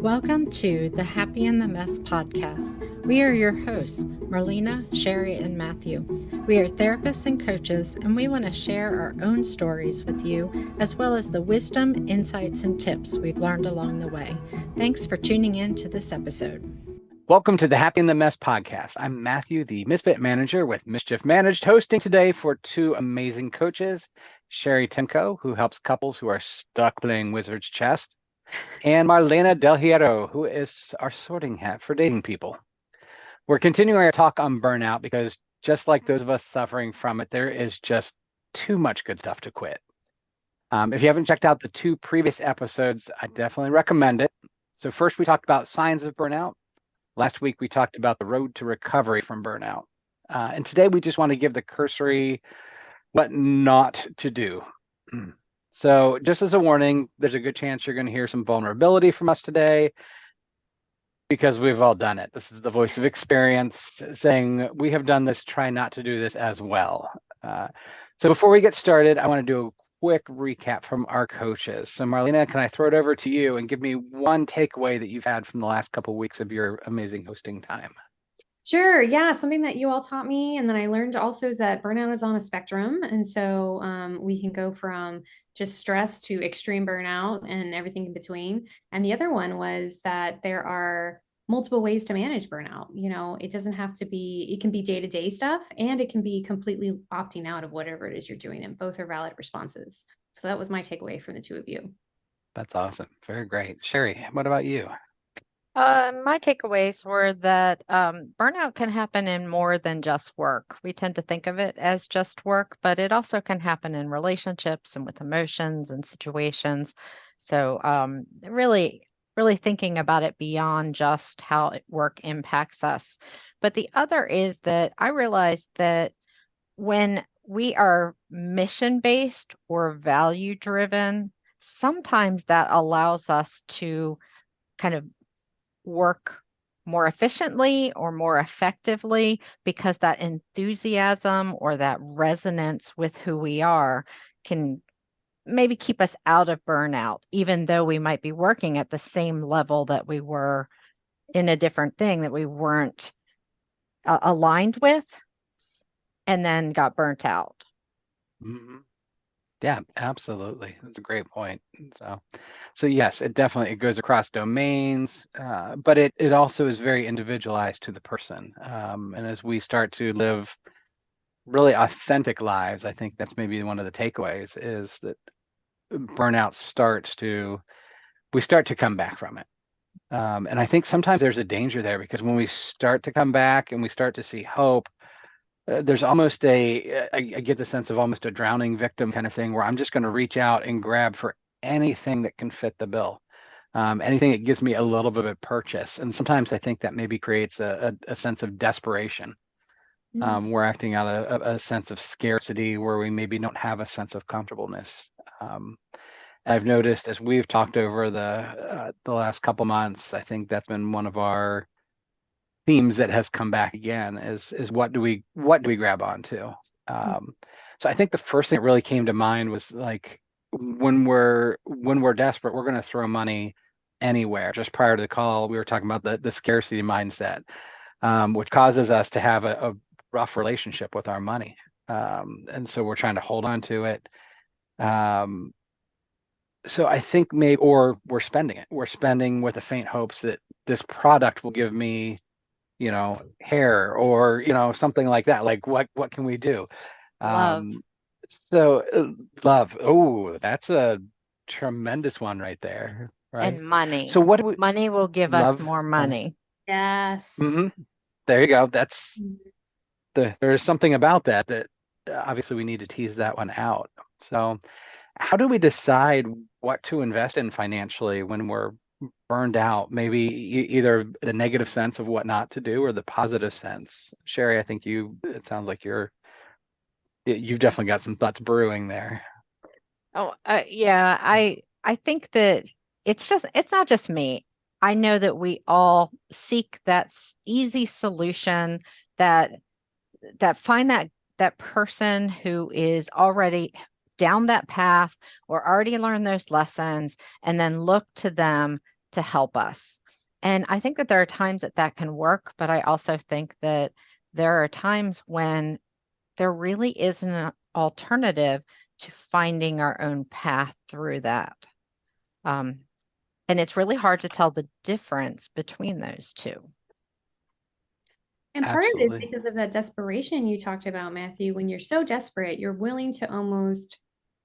Welcome to the Happy in the Mess podcast. We are your hosts, Marlena, Sherry, and Matthew. We are therapists and coaches, and we want to share our own stories with you, as well as the wisdom, insights, and tips we've learned along the way. Thanks for tuning in to this episode. Welcome to the Happy in the Mess podcast. I'm Matthew, the Misfit Manager with Mischief Managed, hosting today for two amazing coaches, Sherry Timko, who helps couples who are stuck playing Wizard's Chess, and Marlena Del Hierro, who is our sorting hat for dating people. We're continuing our talk on burnout because just like those of us suffering from it, there is just too much good stuff to quit. If you haven't checked out the two previous episodes, I definitely recommend it. So first we talked about signs of burnout. Last week, we talked about the road to recovery from burnout. And today, we just want to give the cursory what not to do. So just as a warning, there's a good chance you're going to hear some vulnerability from us today because we've all done it. This is the voice of experience saying we have done this, try not to do this as well. So before we get started, I want to do a quick recap from our coaches. So Marlena, can I throw it over to you and give me one takeaway that you've had from the last couple of weeks of your amazing hosting time? Sure. Yeah. Something that you all taught me and then I learned also is that burnout is on a spectrum. And so we can go from just stress to extreme burnout and everything in between. And the other one was that there are multiple ways to manage burnout. You know, it doesn't have to be, it can be day-to-day stuff and it can be completely opting out of whatever it is you're doing. And both are valid responses. So that was my takeaway from the two of you. That's awesome. Very great. Sherry, what about you? My takeaways were that burnout can happen in more than just work. We tend to think of it as just work, but it also can happen in relationships and with emotions and situations. So really, really thinking about it beyond just how work impacts us. But the other is that I realized that when we are mission-based or value-driven, sometimes that allows us to kind of work more efficiently or more effectively because that enthusiasm or that resonance with who we are can maybe keep us out of burnout, even though we might be working at the same level that we were in a different thing that we weren't aligned with and then got burnt out. Mm-hmm. Yeah, absolutely. That's a great point. So yes, it definitely it goes across domains, but it also is very individualized to the person. And as we start to live really authentic lives, I think that's maybe one of the takeaways is that burnout we start to come back from it. And I think sometimes there's a danger there because when we start to come back and we start to see hope, there's almost I get the sense of almost a drowning victim kind of thing where I'm just going to reach out and grab for anything that can fit the bill, anything that gives me a little bit of a purchase. And sometimes I think that maybe creates a sense of desperation. We're acting out a sense of scarcity where we maybe don't have a sense of comfortableness. I've noticed as we've talked over the last couple months, I think that's been one of our themes that has come back again is what do we grab onto? So I think the first thing that really came to mind was like when we're desperate, we're going to throw money anywhere. Just prior to the call, we were talking about the scarcity mindset, which causes us to have a rough relationship with our money, and so we're trying to hold on to it. So I think maybe, or we're spending it. We're spending with the faint hopes that this product will give me hair or something like that. Like what can we do? Love. Love. Oh, that's a tremendous one right there, right? And money. So what do we money will give us more money. Yes. There you go. That's there's something about that obviously we need to tease that one out. So how do we decide what to invest in financially when we're burned out? Maybe either the negative sense of what not to do or the positive sense. Sherry, I think it sounds like you've definitely got some thoughts brewing there. Oh, yeah. I think that it's not just me. I know that we all seek that easy solution that find that person who is already down that path or already learned those lessons and then look to them to help us. And I think that there are times that that can work, but I also think that there are times when there really isn't an alternative to finding our own path through that. And it's really hard to tell the difference between those two. And part of it is Absolutely. because of that desperation you talked about, Matthew. When you're so desperate, you're willing to almost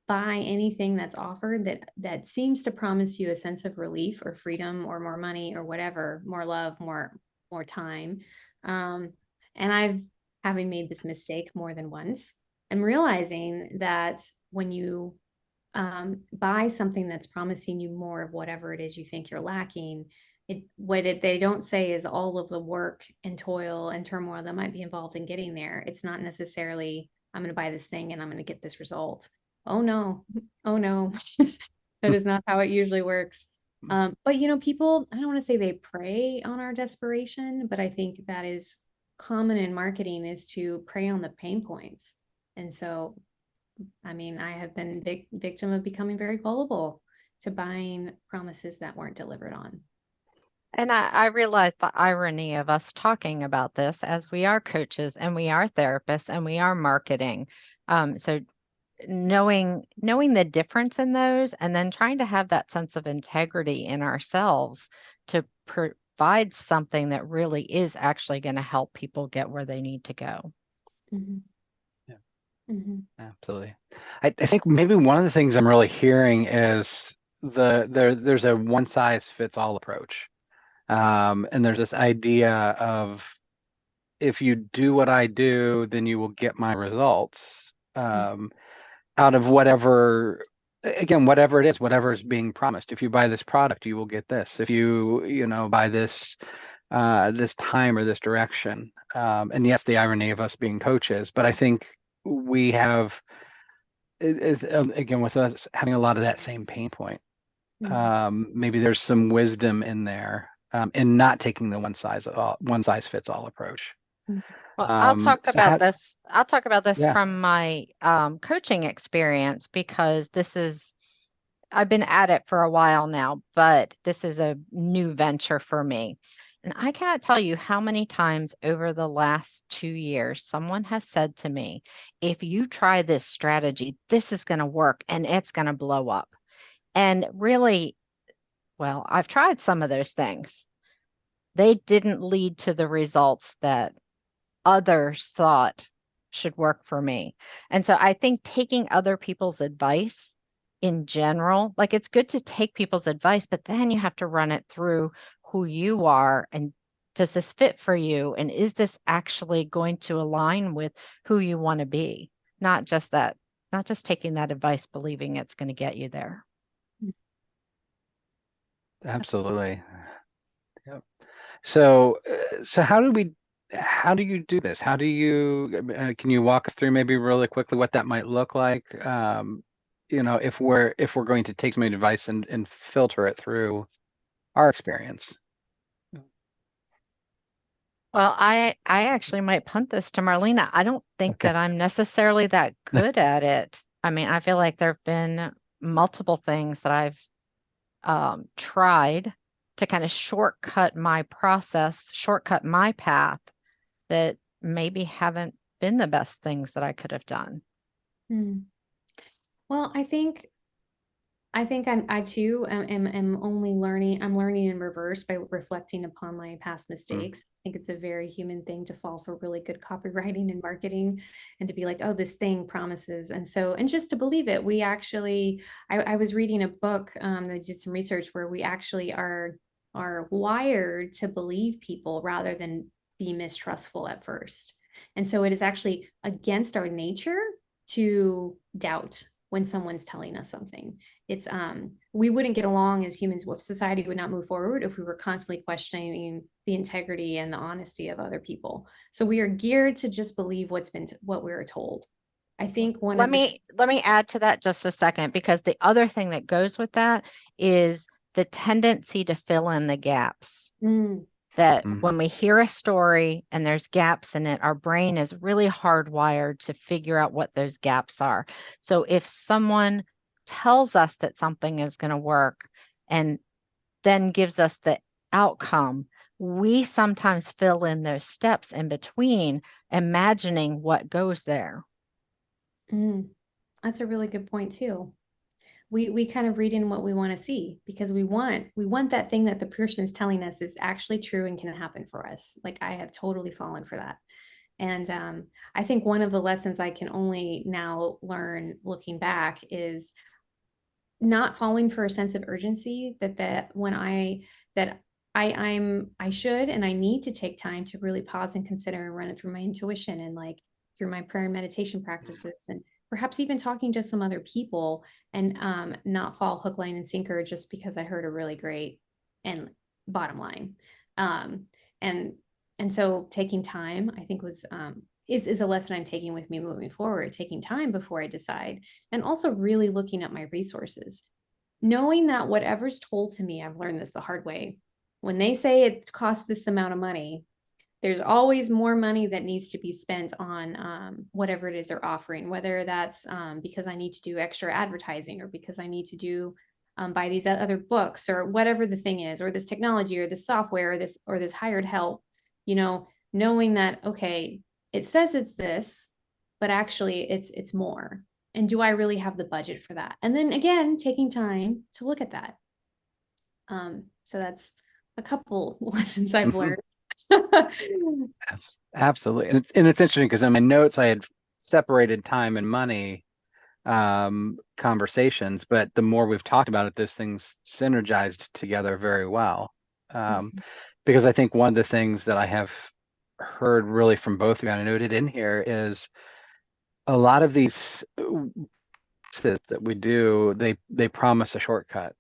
buy anything that's offered that seems to promise you a sense of relief or freedom or more money or whatever, more love, more time. And having made this mistake more than once, I'm realizing that when you buy something that's promising you more of whatever it is you think you're lacking, they don't say is all of the work and toil and turmoil that might be involved in getting there. It's not necessarily, I'm going to buy this thing and I'm going to get this result. Oh no, oh no. That is not how it usually works. But people, I don't want to say they prey on our desperation, but I think that is common in marketing, is to prey on the pain points. And so, I mean, I have been victim of becoming very gullible to buying promises that weren't delivered on. And I realize the irony of us talking about this, as we are coaches and we are therapists and we are marketing. So knowing the difference in those, and then trying to have that sense of integrity in ourselves to provide something that really is actually going to help people get where they need to go. Mm-hmm. Yeah. Mm-hmm. Absolutely. I think maybe one of the things I'm really hearing is there's a one size fits all approach. And there's this idea of, if you do what I do, then you will get my results, out of whatever, again, whatever it is, whatever is being promised. If you buy this product, you will get this. If you buy this time or this direction. And yes, the irony of us being coaches, but I think we have, again, with us having a lot of that same pain point. Maybe there's some wisdom in there, in not taking the one size fits all approach. Well, I'll talk So about this. I'll talk about this yeah, from my coaching experience, because I've been at it for a while now, but this is a new venture for me. And I cannot tell you how many times over the last 2 years someone has said to me, if you try this strategy, this is going to work and it's going to blow up. And really, well, I've tried some of those things. They didn't lead to the results that others thought should work for me. And so I think taking other people's advice in general, like, it's good to take people's advice, but then you have to run it through who you are, and does this fit for you? And is this actually going to align with who you want to be? Not just taking that advice, believing it's going to get you there. absolutely. Yep. So how do you do this? How do you, can you walk us through maybe really quickly what that might look like? If we're going to take some advice and filter it through our experience. Well, I actually might punt this to Marlena. I don't think Okay. that I'm necessarily that good at it. I mean, I feel like there have been multiple things that I've tried to kind of shortcut my process, shortcut my path, that maybe haven't been the best things that I could have done. Well, I think I too am only learning. I'm learning in reverse by reflecting upon my past mistakes. I think it's a very human thing to fall for really good copywriting and marketing, and to be like, oh, this thing promises. And just to believe it. We actually, I was reading a book that did some research where we actually are wired to believe people rather than be mistrustful at first. And so it is actually against our nature to doubt when someone's telling us something. It's we wouldn't get along as humans. Society would not move forward if we were constantly questioning the integrity and the honesty of other people. So we are geared to just believe what we were told. I think let me add to that just a second, because the other thing that goes with that is the tendency to fill in the gaps. That when we hear a story and there's gaps in it, our brain is really hardwired to figure out what those gaps are. So if someone tells us that something is going to work and then gives us the outcome. We sometimes fill in those steps in between, imagining what goes there. That's a really good point too. We kind of read in what we want to see because we want that thing that the person is telling us is actually true and can happen for us. Like I have totally fallen for that. And I think one of the lessons I can only now learn looking back is not falling for a sense of urgency that when I should and I need to take time to really pause and consider and run it through my intuition and like through my prayer and meditation practices and perhaps even talking to some other people and not fall hook, line, and sinker just because I heard a really great and bottom line. And so taking time, I think was is a lesson I'm taking with me moving forward, taking time before I decide, and also really looking at my resources, knowing that whatever's told to me, I've learned this the hard way. When they say it costs this amount of money, there's always more money that needs to be spent on whatever it is they're offering, whether that's because I need to do extra advertising or because I need to do buy these other books or whatever the thing is, or this technology or this software or this hired help, knowing that, okay, it says it's this, but actually it's more. And do I really have the budget for that? And then again, taking time to look at that. So that's a couple lessons I've learned. Absolutely. And it's interesting because in my notes, I had separated time and money conversations, but the more we've talked about it, those things synergized together very well. Because I think one of the things that I have heard really from both of you, and I noted in here, is a lot of these that we do, they promise a shortcut.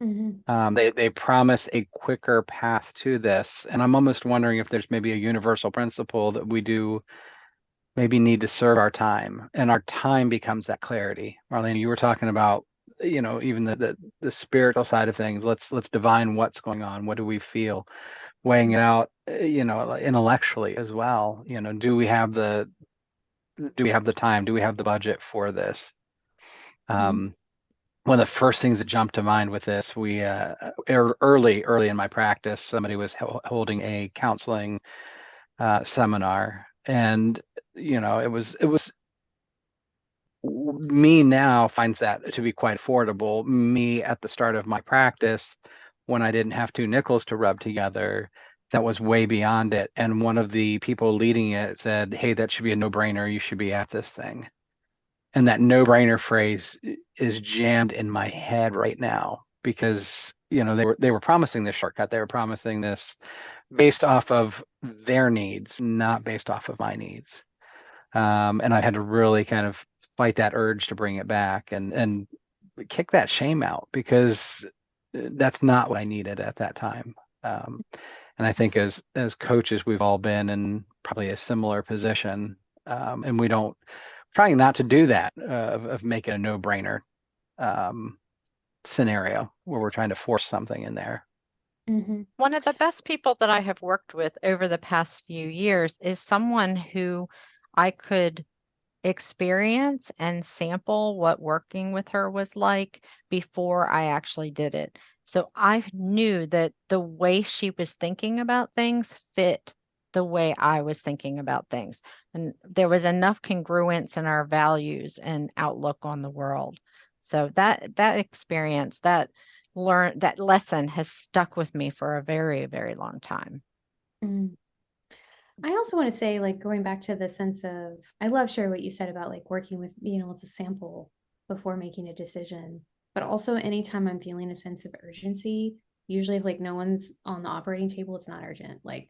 They promise a quicker path to this. And I'm almost wondering if there's maybe a universal principle that we do maybe need to serve our time, and our time becomes that clarity. Marlene, you were talking about, even the spiritual side of things. Let's divine what's going on. What do we feel? Weighing it out, intellectually as well. Do we have the time? Do we have the budget for this? One of the first things that jumped to mind with this, we early in my practice, somebody was holding a counseling seminar, and it was me now finds that to be quite affordable. Me at the start of my practice, when I didn't have two nickels to rub together, that was way beyond it. And one of the people leading it said, "Hey, that should be a no-brainer. You should be at this thing." And that no-brainer phrase is jammed in my head right now because they were promising this shortcut. They were promising this based off of their needs, not based off of my needs. And I had to really kind of fight that urge to bring it back and kick that shame out, because that's not what I needed at that time. And I think as coaches, we've all been in probably a similar position, and we don't, trying not to do that, of making a no-brainer scenario where we're trying to force something in there. One of the best people that I have worked with over the past few years is someone who I could experience and sample what working with her was like before I actually did it. So I knew that the way she was thinking about things fit the way I was thinking about things. And there was enough congruence in our values and outlook on the world. So that experience, that lesson has stuck with me for a very, very long time. I also want to say, like, going back to the sense of, I love, Sherry, what you said about like working with, with a sample before making a decision, but also anytime I'm feeling a sense of urgency, usually if like no one's on the operating table, it's not urgent. Like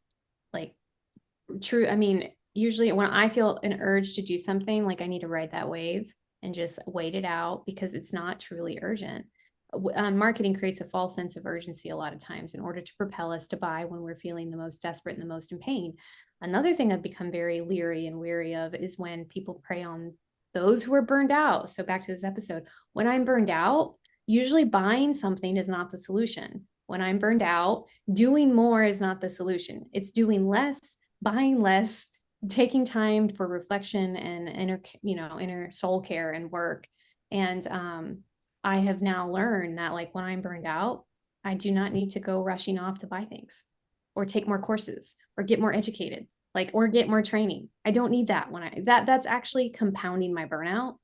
true. I mean, usually when I feel an urge to do something, like I need to ride that wave and just wait it out because it's not truly urgent. Marketing creates a false sense of urgency a lot of times in order to propel us to buy when we're feeling the most desperate and the most in pain. Another thing I've become very leery and weary of is when people prey on those who are burned out. So back to this episode, when I'm burned out, usually buying something is not the solution. When I'm burned out, doing more is not the solution. It's doing less, buying less, taking time for reflection and inner soul care and work. And I have now learned that, like, when I'm burned out, I do not need to go rushing off to buy things or take more courses or get more educated, like, or get more training. I don't need that that's actually compounding my burnout.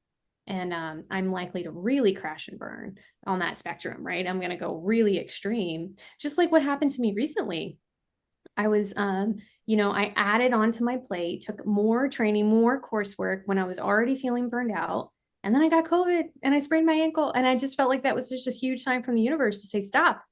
And I'm likely to really crash and burn on that spectrum, right? I'm going to go really extreme, just like what happened to me recently. I was, I added onto my plate, took more training, more coursework when I was already feeling burned out. And then I got COVID and I sprained my ankle. And I just felt like that was just a huge sign from the universe to say, stop,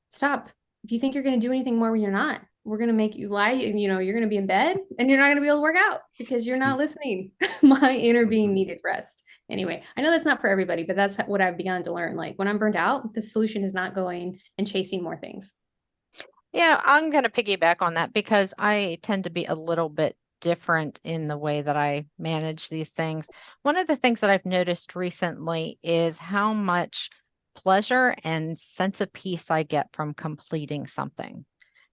stop. If you think you're going to do anything more when you're not, we're going to make you lie. You're going to be in bed and you're not going to be able to work out because you're not listening. My inner being needed rest. Anyway, I know that's not for everybody, but that's what I've begun to learn. Like when I'm burned out, the solution is not going and chasing more things. Yeah, I'm going to piggyback on that because I tend to be a little bit different in the way that I manage these things. One of the things that I've noticed recently is how much pleasure and sense of peace I get from completing something.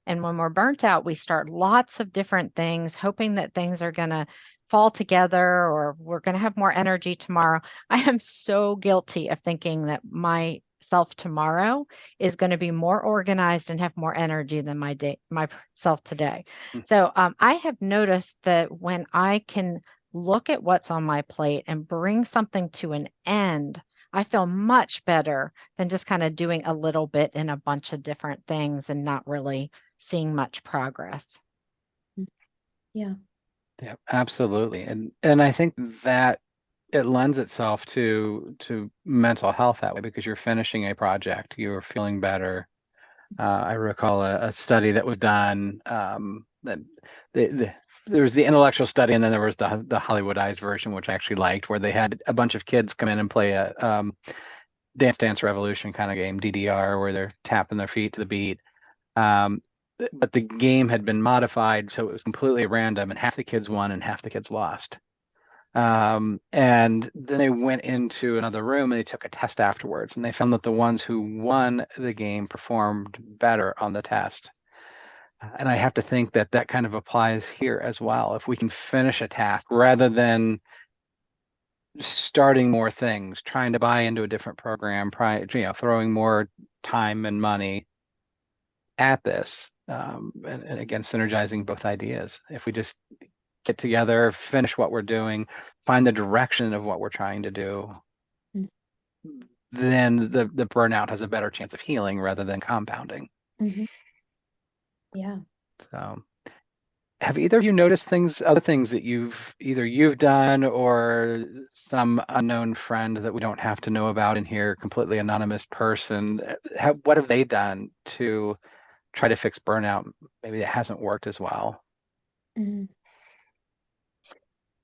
And when we're burnt out, we start lots of different things, hoping that things are going to fall together or we're going to have more energy tomorrow. I am so guilty of thinking that my self tomorrow is going to be more organized and have more energy than myself today. So I have noticed that when I can look at what's on my plate and bring something to an end, I feel much better than just kind of doing a little bit in a bunch of different things and not really seeing much progress. Yeah. Yeah, absolutely. And I think that it lends itself to mental health that way because you're finishing a project, you're feeling better. I recall a study that was done that there was the intellectual study and then there was the Hollywoodized version, which I actually liked, where they had a bunch of kids come in and play a Dance Revolution kind of game, DDR, where they're tapping their feet to the beat. But the game had been modified, so it was completely random, and half the kids won and half the kids lost. And then they went into another room and they took a test afterwards, and they found that the ones who won the game performed better on the test. And I have to think that that kind of applies here as well. If we can finish a task rather than starting more things, trying to buy into a different program, throwing more time and money at this, and again, synergizing both ideas. If we just get together, finish what we're doing, find the direction of what we're trying to do, then the burnout has a better chance of healing rather than compounding. Mm-hmm. Yeah. So have either of you noticed other things that you've done or some unknown friend that we don't have to know about in here, completely anonymous person? What have they done to try to fix burnout? Maybe it hasn't worked as well. Mm-hmm.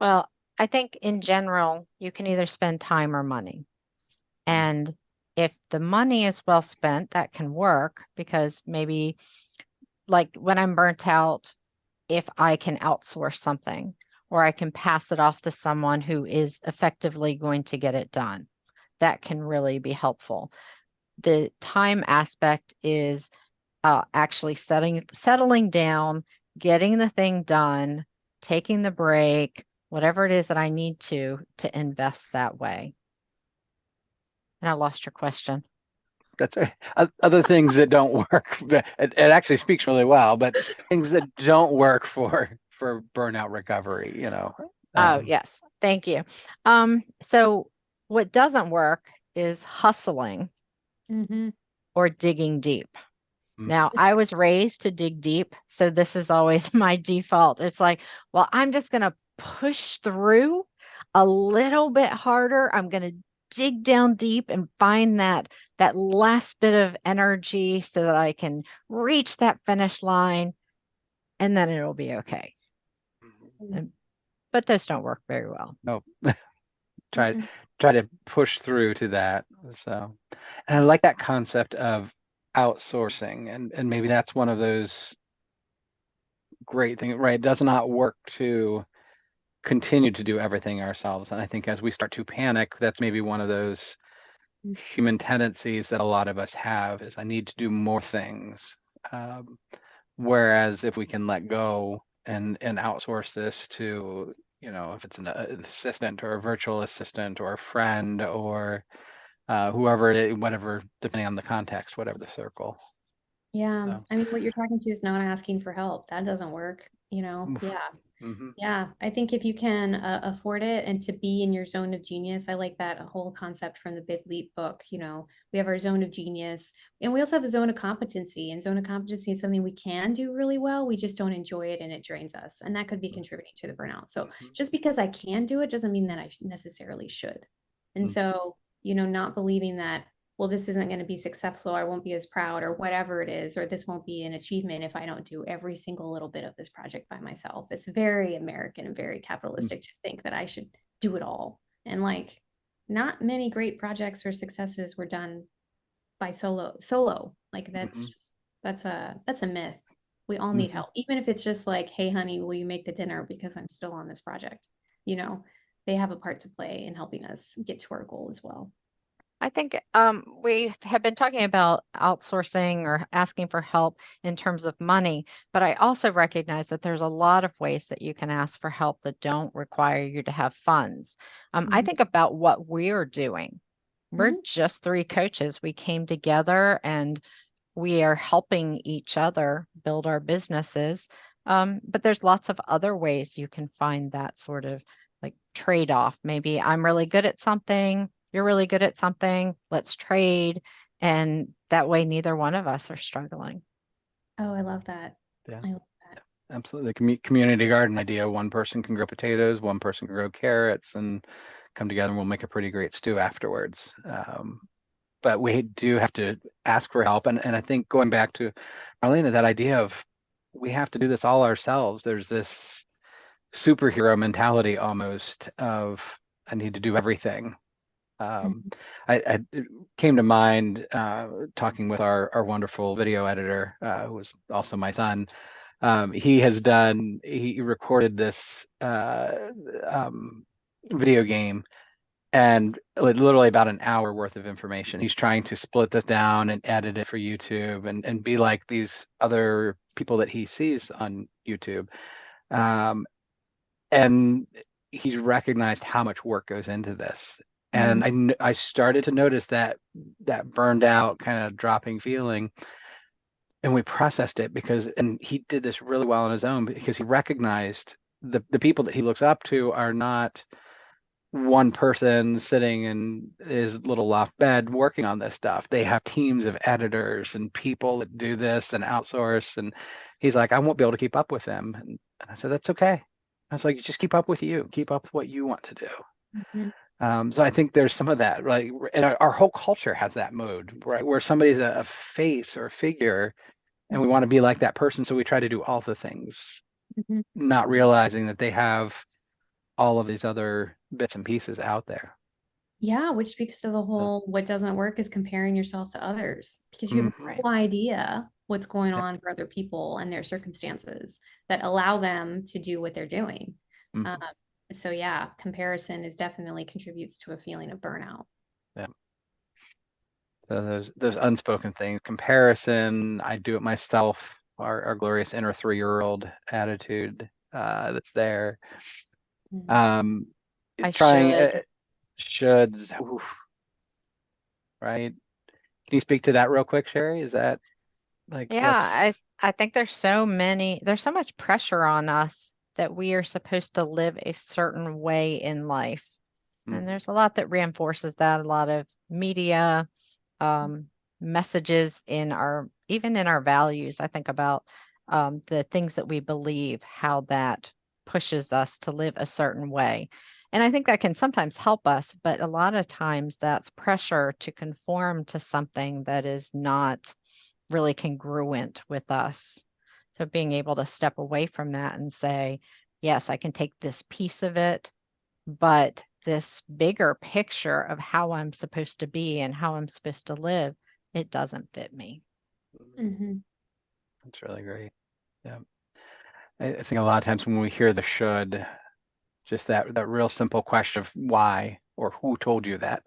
Well, I think in general, you can either spend time or money. And if the money is well spent, that can work because maybe like when I'm burnt out, if I can outsource something or I can pass it off to someone who is effectively going to get it done, that can really be helpful. The time aspect is actually settling down, getting the thing done, taking the break, whatever it is that I need to invest that way. And I lost your question. That's other things that don't work. It actually speaks really well, but things that don't work for burnout recovery, Oh, yes. Thank you. So what doesn't work is hustling Mm-hmm. or digging deep. Mm. Now, I was raised to dig deep, so this is always my default. It's like, well, I'm just going to push through a little bit harder. I'm going to dig down deep and find that last bit of energy so that I can reach that finish line, and then it'll be okay. But those don't work very well. No. Try to push through to that. So, and I like that concept of outsourcing, and maybe that's one of those great things, right? It does not work to continue to do everything ourselves. And I think as we start to panic, that's maybe one of those human tendencies that a lot of us have is I need to do more things. Whereas if we can let go and outsource this to, if it's an assistant or a virtual assistant or a friend or whoever it is, whatever, depending on the context, whatever the circle. Yeah. So, I mean, what you're talking to is not asking for help. That doesn't work, you know? oof. Yeah. Hmm. Yeah. I think if you can afford it and to be in your zone of genius, I like that whole concept from the Big Leap book. You know, we have our zone of genius and we also have a zone of competency. And zone of competency is something we can do really well. We just don't enjoy it and it drains us. And that could be contributing to the burnout. So just because I can do it doesn't mean that I necessarily should. And so, you know, not believing that, well, this isn't going to be successful, I won't be as proud, or whatever it is, or this won't be an achievement if I don't do every single little bit of this project by myself. It's very American and very capitalistic to think that I should do it all. And like, not many great projects or successes were done by solo. Like Hmm. that's a myth. We all need Hmm. help, even if it's just like, hey, honey, will you make the dinner because I'm still on this project? You know, they have a part to play in helping us get to our goal as well. I think we have been talking about outsourcing or asking for help in terms of money, but I also recognize that there's a lot of ways that you can ask for help that don't require you to have funds. I Mhm. think about what we're doing. We're Mhm. just three coaches. We came together and we are helping each other build our businesses. But there's lots of other ways you can find that sort of like trade off. Maybe I'm really good at something, you're really good at something, let's trade. And that way, neither one of us are struggling. Oh, I love that. Yeah, I love that. absolutely. The community garden idea. One person can grow potatoes, one person can grow carrots, and come together and we'll make a pretty great stew afterwards. But we do have to ask for help. And I think going back to Marlena, that idea of we have to do this all ourselves. There's this superhero mentality almost of I need to do everything. Um, Mhm. it came to mind talking with our wonderful video editor, who was also my son. He recorded this video game and literally about an hour worth of information. He's trying to split this down and edit it for YouTube and be like these other people that he sees on YouTube. Um, and he's recognized how much work goes into this. And Mhm. I started to notice that burned out kind of dropping feeling. And we processed it and he did this really well on his own because he recognized the people that he looks up to are not one person sitting in his little loft bed working on this stuff. They have teams of editors and people that do this and outsource. And he's like, I won't be able to keep up with them. And I said, that's okay. I was like, just keep up with you, keep up with what you want to do. Mhm. So I think there's some of that, right? And our whole culture has that mode, right? Where somebody's a face or a figure, and we want to be like that person. So we try to do all the things, Mhm. not realizing that they have all of these other bits and pieces out there. Yeah, which speaks to the So, whole what doesn't work is comparing yourself to others because you have mhm. no idea what's going Yep. on for other people and their circumstances that allow them to do what they're doing. Um, Mhm. so yeah, comparison is definitely contributes to a feeling of burnout. Yeah. So those unspoken things, comparison, I do it myself, our glorious inner 3-year-old attitude that's there. Mhm. Um, I trying should. shoulds, oof, right? Can you speak to that real quick, Sherry? Is that like Yeah, let's I think there's so much pressure on us that we are supposed to live a certain way in life. And mhm, there's a lot that reinforces that, a lot of media, um, messages in even in our values. I think about the things that we believe, how that pushes us to live a certain way. And I think that can sometimes help us, but a lot of times that's pressure to conform to something that is not really congruent with us. So being able to step away from that and say, yes, I can take this piece of it, but this bigger picture of how I'm supposed to be and how I'm supposed to live, it doesn't fit me. Mhm. that's really great. Yeah. I think a lot of times when we hear the should, just that real simple question of why or who told you that,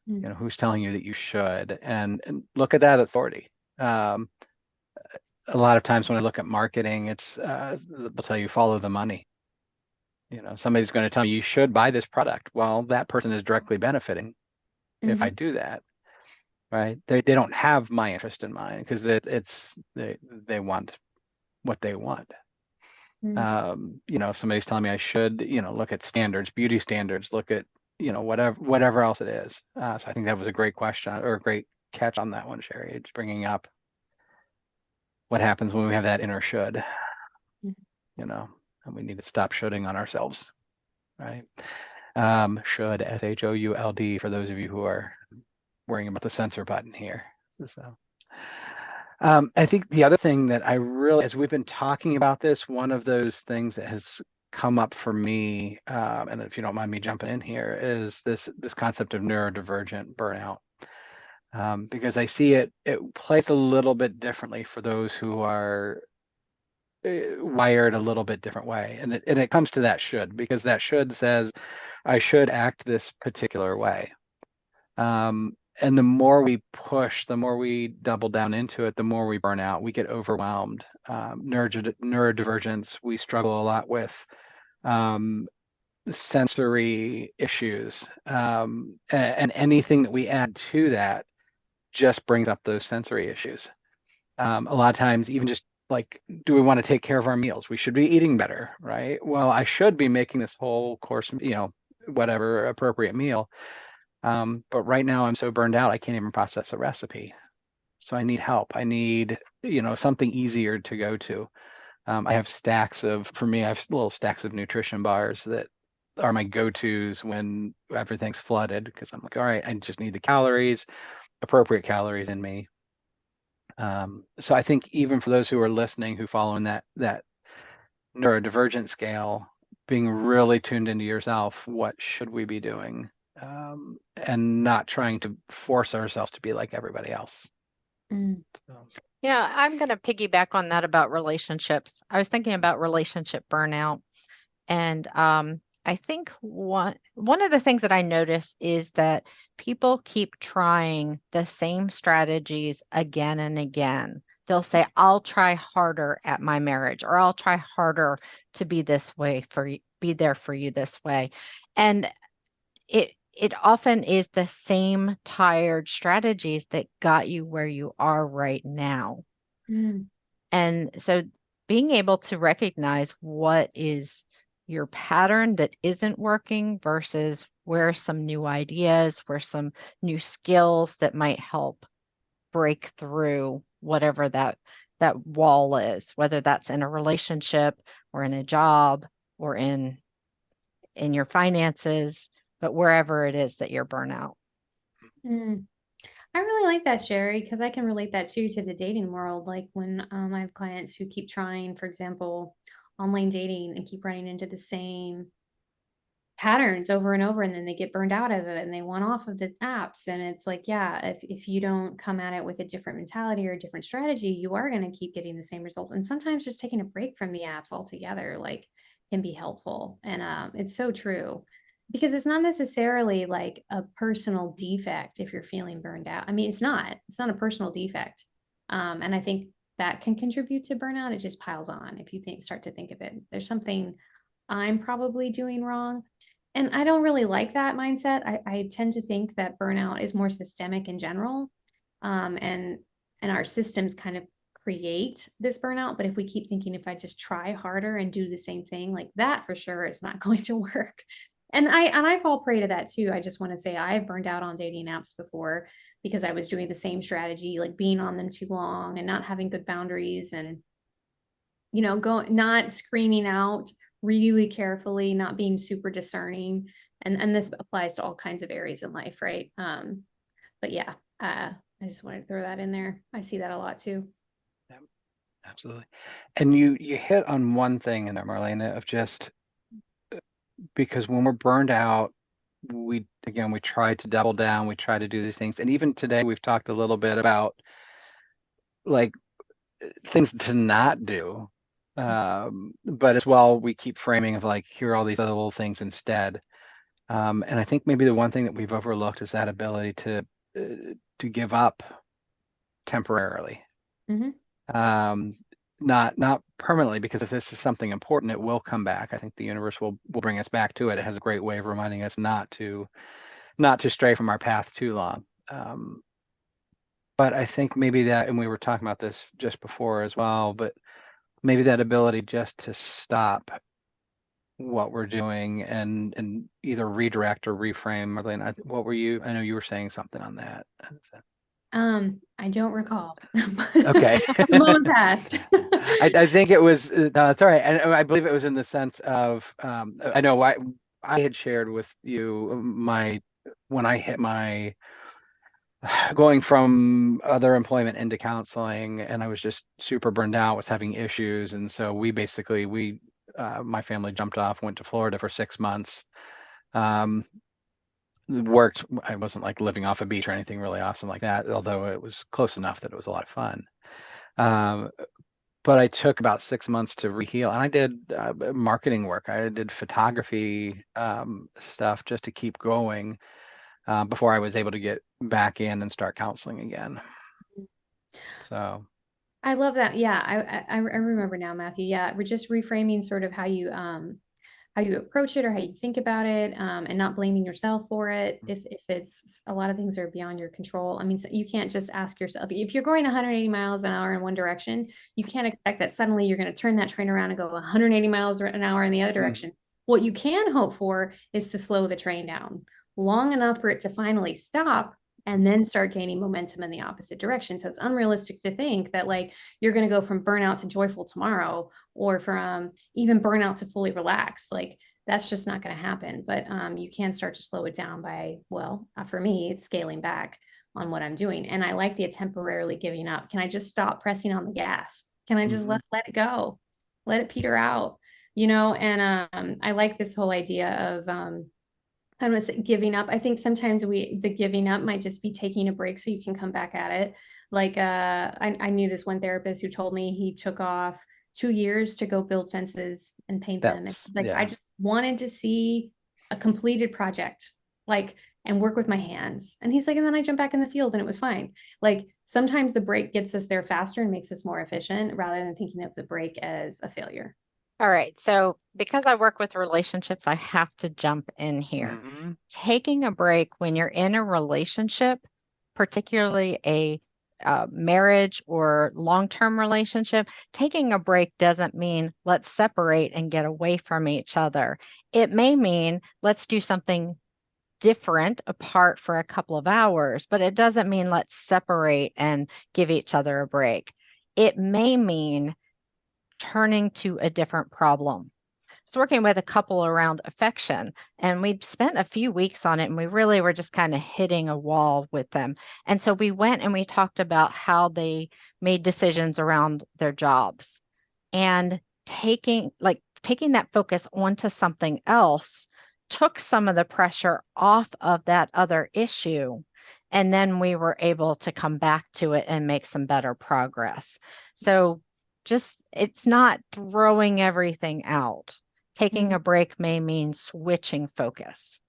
Mhm. who's telling you that you should, and look at that authority. Um, a lot of times when I look at marketing, it's they'll tell you follow the money. Somebody's going to tell you you should buy this product. Well, that person is directly benefiting. if I Mhm. do that, right? They don't have my interest in mind because they want what they want. Mm. If somebody's telling me I should, look at standards, beauty standards, look at, whatever else it is. So I think that was a great question or a great catch on that one, Sherry. It's bringing up what happens when we have that inner should, Mhm. and we need to stop shoulding on ourselves, right? Should, SHOULD, for those of you who are worrying about the censor button here. So. I think the other thing that I really, as we've been talking about this, one of those things that has come up for me, and if you don't mind me jumping in here, is this concept of neurodivergent burnout. Because I see it plays a little bit differently for those who are wired a little bit different way. And it comes to that should, because that should says, I should act this particular way. And the more we push, the more we double down into it, the more we burn out. We get overwhelmed. Neurodivergence, we struggle a lot with sensory issues. And anything that we add to that just brings up those sensory issues. A lot of times, even just like, do we want to take care of our meals? We should be eating better, right? Well, I should be making this whole course, whatever appropriate meal. But right now I'm so burned out, I can't even process a recipe. So I need help. I need, something easier to go to. I have for me, I have little stacks of nutrition bars that are my go-tos when everything's flooded, because I'm like, all right, I just need the calories, appropriate calories in me. So I think even for those who are listening, who follow in that neurodivergent scale, being really tuned into yourself, what should we be doing? And not trying to force ourselves to be like everybody else. Mm. So, I'm going to piggyback on that about relationships. I was thinking about relationship burnout. And I think one of the things that I notice is that people keep trying the same strategies again and again. They'll say, I'll try harder at my marriage, or I'll try harder to be this way for you, be there for you this way. And it often is the same tired strategies that got you where you are right now. Mm. And so being able to recognize what is your pattern that isn't working versus where are some new ideas, where some new skills that might help break through whatever that wall is, whether that's in a relationship or in a job or in your finances, but wherever it is that you're burnout. Mm. I really like that, Sherry, because I can relate that too to the dating world. Like when I have clients who keep trying, for example, online dating and keep running into the same patterns over and over, and then they get burned out of it and they want off of the apps. And it's like, yeah, if you don't come at it with a different mentality or a different strategy, you are going to keep getting the same results. And sometimes just taking a break from the apps altogether, like, can be helpful. And it's so true, because it's not necessarily like a personal defect if you're feeling burned out. I mean, it's not a personal defect. And I think that can contribute to burnout. It just piles on if you start to think of it. There's something I'm probably doing wrong. And I don't really like that mindset. I tend to think that burnout is more systemic in general. And our systems kind of create this burnout. But if we keep thinking, if I just try harder and do the same thing, like that, for sure it's not going to work. And I fall prey to that too. I just want to say I've burned out on dating apps before because I was doing the same strategy, like being on them too long and not having good boundaries, and not screening out really carefully, not being super discerning. And this applies to all kinds of areas in life, right? But yeah, I just want to throw that in there. I see that a lot too. yeah, absolutely. And you hit on one thing in there, Marlena, of just because when we're burned out, we try to double down, we try to do these things. And even today we've talked a little bit about like things to not do. But as well, we keep framing of like, here are all these other little things instead. And I think maybe the one thing that we've overlooked is that ability to give up temporarily. Mm-hmm. Not permanently, because if this is something important, it will come back. I think the universe will bring us back to it. It has a great way of reminding us not to not to stray from our path too long. But I think maybe that, and we were talking about this just before as well, but maybe that ability just to stop what we're doing and either redirect or reframe. Marlene, what were you? I know you were saying something on that. I don't recall. Okay. The moment passed. I think it was, no, it's all right. And I believe it was in the sense of, I know I had shared with you when I hit my, going from other employment into counseling, and I was just super burned out, was having issues. And so my family jumped off, went to Florida for 6 months. Worked, I wasn't like living off a beach or anything really awesome like that, although it was close enough that it was a lot of fun. But I took about 6 months to reheal, and I did marketing work. I did photography stuff just to keep going before I was able to get back in and start counseling again. So I love that. Yeah, I remember now, Matthew. Yeah, we're just reframing sort of how you approach it or how you think about it, and not blaming yourself for it. If it's a lot of things are beyond your control. I mean, you can't just ask yourself, if you're going 180 miles an hour in one direction, you can't expect that suddenly you're going to turn that train around and go 180 miles an hour in the other direction. What you can hope for is to slow the train down long enough for it to finally stop and then start gaining momentum in the opposite direction. So it's unrealistic to think that like you're going to go from burnout to joyful tomorrow, or from even burnout to fully relaxed. Like that's just not going to happen. But you can start to slow it down by, well, for me, it's scaling back on what I'm doing. And I like the temporarily giving up. Can I just stop pressing on the gas? Can I just let it go? Let it peter out, And I like this whole idea of I don't want to say giving up. I think sometimes the giving up might just be taking a break so you can come back at it. Like I knew this one therapist who told me he took off 2 years to go build fences and paint them. And he's like, I just wanted to see a completed project, like, and work with my hands. And he's like, and then I jumped back in the field and it was fine. Like sometimes the break gets us there faster and makes us more efficient rather than thinking of the break as a failure. All right. So because I work with relationships, I have to jump in here. Taking a break when you're in a relationship, particularly a marriage or long-term relationship, taking a break doesn't mean let's separate and get away from each other. It may mean let's do something different apart for a couple of hours, but it doesn't mean let's separate and give each other a break. It may mean turning to a different problem. I was working with a couple around affection, and we'd spent a few weeks on it, and we really were just kind of hitting a wall with them. And so we went and we talked about how they made decisions around their jobs, and taking that focus onto something else took some of the pressure off of that other issue. And then we were able to come back to it and make some better progress. So it's not throwing everything out. Taking a break may mean switching focus.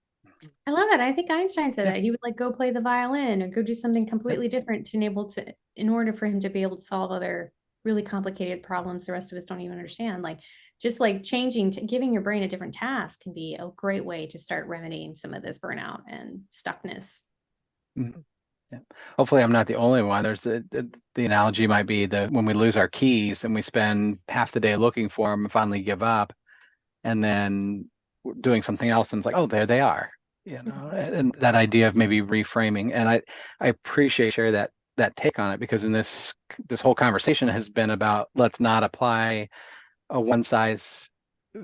I love that. I think Einstein said that he would like go play the violin or go do something completely different in order for him to be able to solve other really complicated problems the rest of us don't even understand. Like just like giving your brain a different task can be a great way to start remedying some of this burnout and stuckness. Yeah. Hopefully I'm not the only one. The analogy might be that when we lose our keys and we spend half the day looking for them and finally give up, and then doing something else and it's like, oh, there they are, and that idea of maybe reframing. And I appreciate share that take on it, because in this whole conversation has been about, let's not apply a one size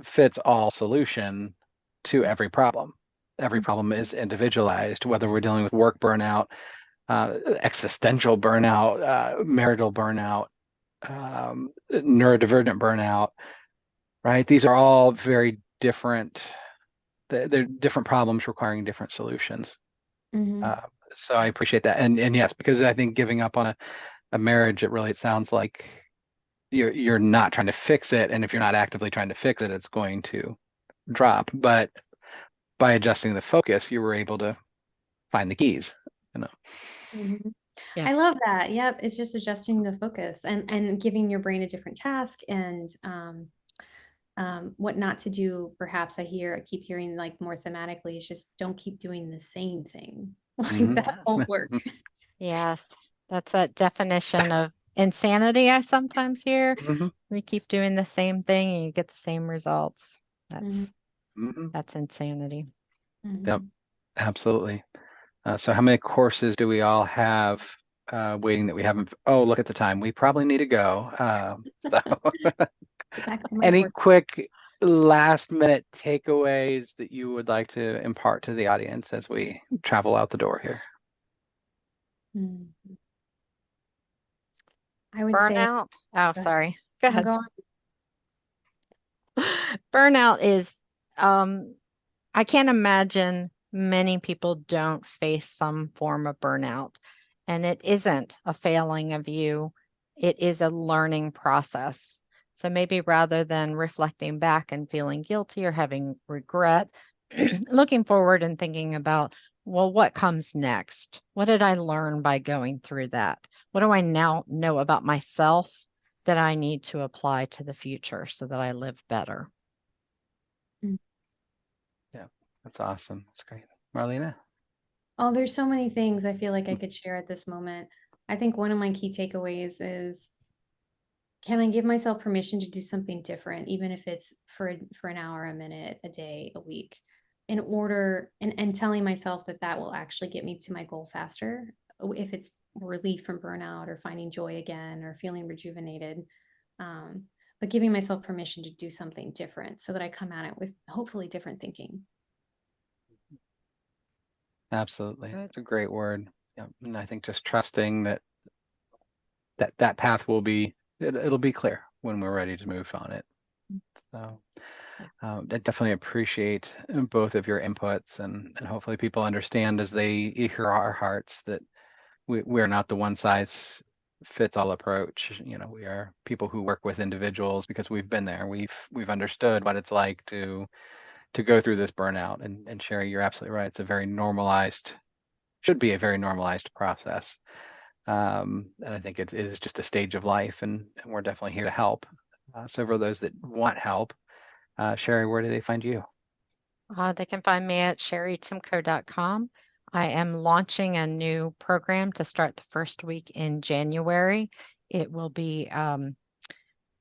fits all solution to every problem. Every problem is individualized, whether we're dealing with work burnout, existential burnout, marital burnout, neurodivergent burnout, right? These are all very different. They're different problems requiring different solutions. So I appreciate that. And yes, because I think giving up on a marriage, it sounds like you're not trying to fix it. And if you're not actively trying to fix it, it's going to drop. But by adjusting the focus, you were able to find the keys. I love that. Yep. It's just adjusting the focus and giving your brain a different task and What not to do, perhaps I keep hearing like more thematically, is just don't keep doing the same thing. Like that won't work. Yes, that's a definition of insanity I sometimes hear. Mhm. We keep doing the same thing and you get the same results. Mhm. That's insanity. Yep, Mhm. absolutely. So how many courses do we all have waiting that we haven't? Oh, look at the time. We probably need to go. So Get back to my any course. quick last minute takeaways that you would like to impart to the audience as we travel out the door here? Mhm. I would say, Burnout. Oh, go ahead. sorry. Go No, ahead. go on. Burnout is, I can't imagine many people don't face some form of burnout. And it isn't a failing of you, it is a learning process. So maybe rather than reflecting back and feeling guilty or having regret, looking forward and thinking about, well, what comes next? What did I learn by going through that? What do I now know about myself that I need to apply to the future so that I live better? Yeah, that's awesome. That's great. Marlena? Oh, there's so many things I feel like I could share at this moment. I think one of my key takeaways is, can I give myself permission to do something different, even if it's for an hour, a minute, a day, a week, in order, and telling myself that that will actually get me to my goal faster. If it's relief from burnout or finding joy again or feeling rejuvenated. Um, but giving myself permission to do something different so that I come at it with hopefully different thinking. Absolutely. Good. It's a great word. Yeah. And I think just trusting that path will be, it'll be clear when we're ready to move on it. So I definitely appreciate both of your inputs, and hopefully people understand as they hear our hearts that we're not the one size fits all approach. You know, we are people who work with individuals because we've been there. We've understood what it's like to go through this burnout. And Sherry, you're absolutely right. It's a very normalized, should be a very normalized process. And I think it is just a stage of life, and we're definitely here to help. So for those that want help, Sherry, where do they find you? They can find me at sherrytimco.com. I am launching a new program to start the first week in January. It will be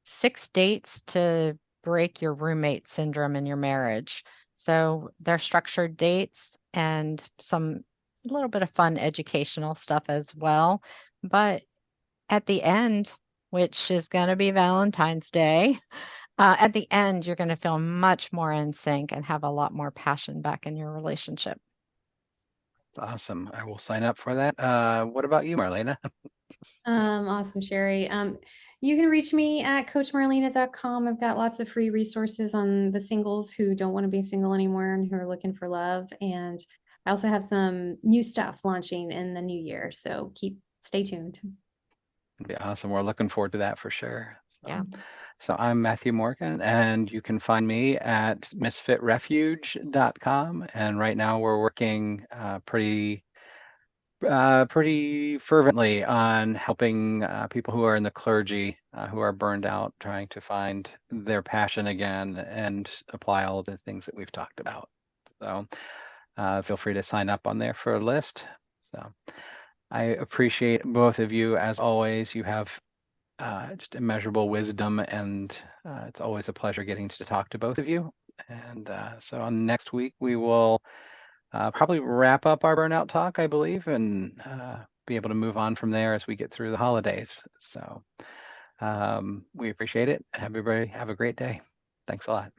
6 dates to break your roommate syndrome in your marriage. So they're structured dates and some a little bit of fun educational stuff as well. But at the end, which is going to be Valentine's Day, at the end, you're going to feel much more in sync and have a lot more passion back in your relationship. It's awesome. I will sign up for that. What about you, Marlena? Awesome, Sherry. You can reach me at coachmarlena.com. I've got lots of free resources on the singles who don't want to be single anymore and who are looking for love. And I also have some new stuff launching in the new year. So stay tuned. It'd be awesome. We're looking forward to that for sure. Yeah. So I'm Matthew Morgan, and you can find me at misfitrefuge.com. And right now we're working pretty fervently on helping people who are in the clergy who are burned out, trying to find their passion again and apply all of the things that we've talked about. So feel free to sign up on there for a list. So I appreciate both of you as always. You have just immeasurable wisdom, and it's always a pleasure getting to talk to both of you. And so on next week, we will probably wrap up our burnout talk, I believe, and be able to move on from there as we get through the holidays. So we appreciate it. Everybody have a great day. Thanks a lot.